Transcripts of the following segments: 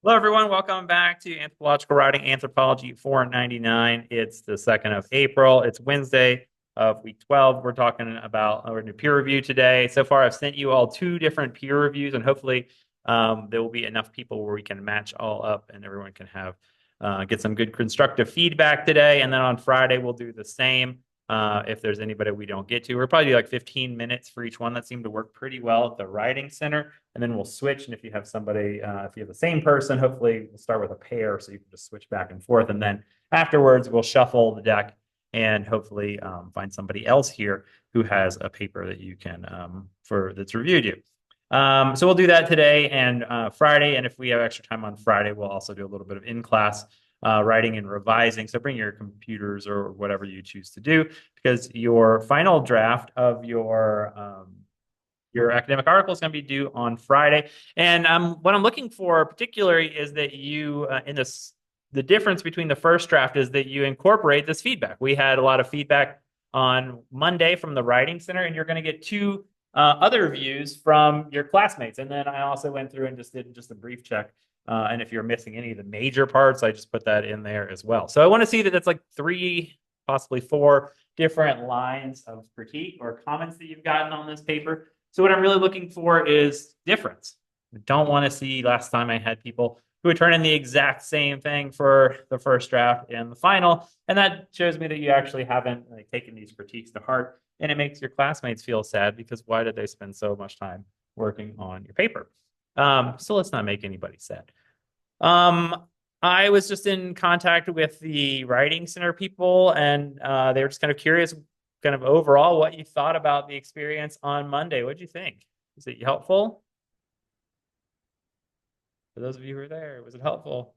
Hello, everyone. Welcome back to Anthropological Writing Anthropology 499. It's the 2nd of April. It's Wednesday of week 12. We're talking about our new peer review today. So far, I've sent you all two different peer reviews, and hopefully, there will be enough people where we can match all up and everyone can have get some good constructive feedback today. And then on Friday, we'll do the same. If there's anybody we don't get to, we'll probably do like 15 minutes for each one. That seemed to work pretty well at the writing center. And then we'll switch. And if you have somebody, if you have the same person, hopefully we'll start with a pair so you can just switch back and forth. And then afterwards, we'll shuffle the deck and hopefully find somebody else here who has a paper that you can for that's reviewed you. So we'll do that today and Friday. And if we have extra time on Friday, we'll also do a little bit of in-class writing and revising. So bring your computers or whatever you choose to do, because your final draft of your academic article is going to be due on Friday. And what I'm looking for particularly is that you, in this, the difference between the first draft is that you incorporate this feedback. We had a lot of feedback on Monday from the Writing Center, and you're going to get two other views from your classmates. And then I also went through and just did just a brief check. And if you're missing any of the major parts, I just put that in there as well. So I want to see that it's like 3, possibly 4 different lines of critique or comments that you've gotten on this paper. So what I'm really looking for is difference. I don't want to see last time I had people who would turn in the exact same thing for the first draft and the final. And that shows me that you actually haven't taken these critiques to heart. And it makes your classmates feel sad, because why did they spend so much time working on your paper? So let's not make anybody sad. I was just in contact with the Writing Center people, and they were just kind of curious, kind of overall, what you thought about the experience on Monday. What did you think? Was it helpful? For those of you who were there, was it helpful?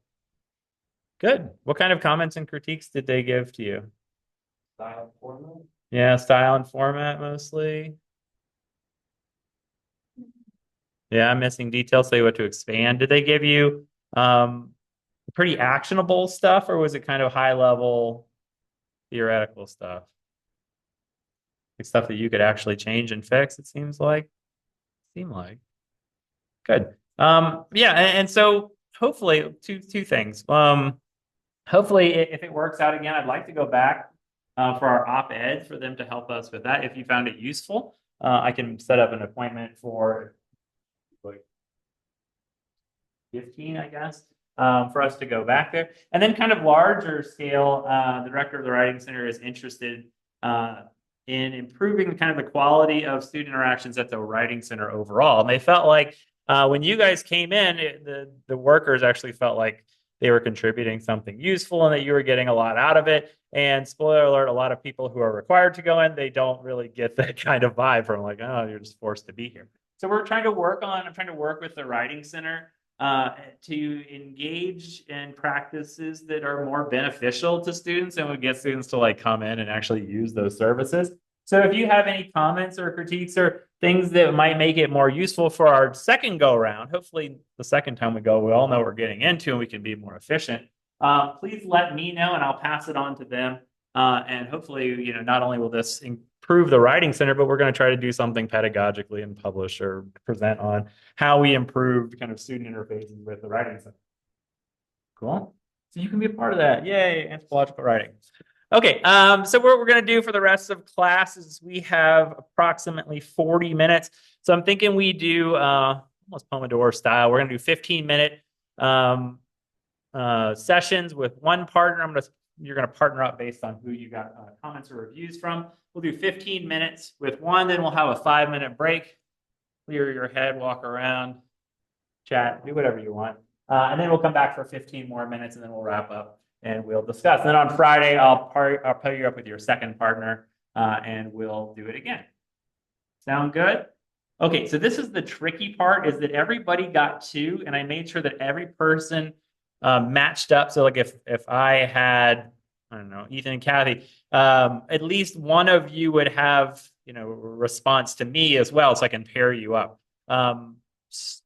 Good. What kind of comments and critiques did they give to you? Style and format. Yeah, style and format mostly. Yeah, I'm missing details. Say what to expand. Did they give you pretty actionable stuff, or was it kind of high level theoretical stuff? Like stuff that you could actually change and fix, it seems like. Seem like. Good. Yeah, and so hopefully two things. Hopefully, if it works out again, I'd like to go back for our op-eds for them to help us with that. If you found it useful, I can set up an appointment for like 15, I guess, for us to go back there. And then kind of larger scale, the director of the Writing Center is interested in improving kind of the quality of student interactions at the Writing Center overall. And they felt like when you guys came in, the workers actually felt like they were contributing something useful and that you were getting a lot out of it. And spoiler alert, a lot of people who are required to go in, they don't really get that kind of vibe from like, oh, you're just forced to be here. So I'm trying to work with the Writing Center to engage in practices that are more beneficial to students and would get students to like come in and actually use those services. So if you have any comments or critiques or things that might make it more useful for our second go around, hopefully the second time we go, we all know what we're getting into and we can be more efficient. Please let me know and I'll pass it on to them. And hopefully, not only will this improve the Writing Center, but we're going to try to do something pedagogically and publish or present on how we improved kind of student interfaces with the Writing Center. Cool. So you can be a part of that. Yay, anthropological writing. Okay, so what we're going to do for the rest of class is we have approximately 40 minutes. So I'm thinking we do almost Pomodoro style. We're going to do 15-minute sessions with one partner. You're going to partner up based on who you got comments or reviews from. We'll do 15 minutes with one, then we'll have a 5-minute break. Clear your head, walk around, chat, do whatever you want. And then we'll come back for 15 more minutes and then we'll wrap up and we'll discuss. And then on Friday, I'll pair you up with your second partner and we'll do it again. Sound good? Okay, so this is the tricky part, is that everybody got 2, and I made sure that every person matched up. So like if I had, I don't know, Ethan and Kathy, at least one of you would have, response to me as well, so I can pair you up.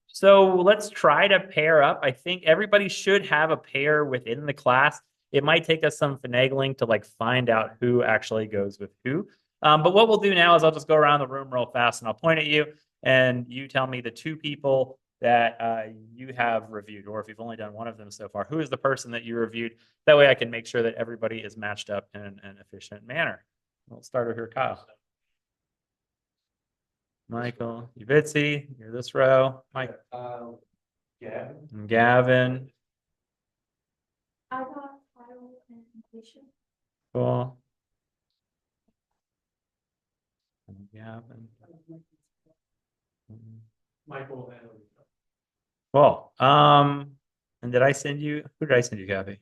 So let's try to pair up. I think everybody should have a pair within the class. It might take us some finagling to like find out who actually goes with who. But what we'll do now is I'll just go around the room real fast and I'll point at you and you tell me the 2 people that you have reviewed, or if you've only done one of them so far, who is the person that you reviewed? That way I can make sure that everybody is matched up in an efficient manner. We'll start with here, Kyle. Michael, Uvitsi, you're this row. Mike. Gavin. I got Kyle and Alicia. Cool. Gavin. Michael and Alicia. Cool. And did I send you? Who did I send you, Gabby?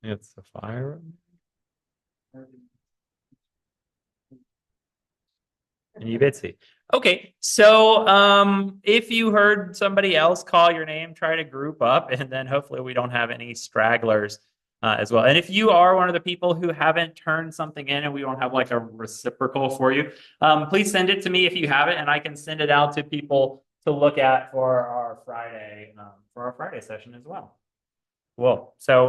It's the fire. And you Bitsy. Okay, so if you heard somebody else call your name, try to group up, and then hopefully we don't have any stragglers as well. And if you are one of the people who haven't turned something in and we don't have like a reciprocal for you, please send it to me if you have it, and I can send it out to people to look at for our Friday session as well. Cool. So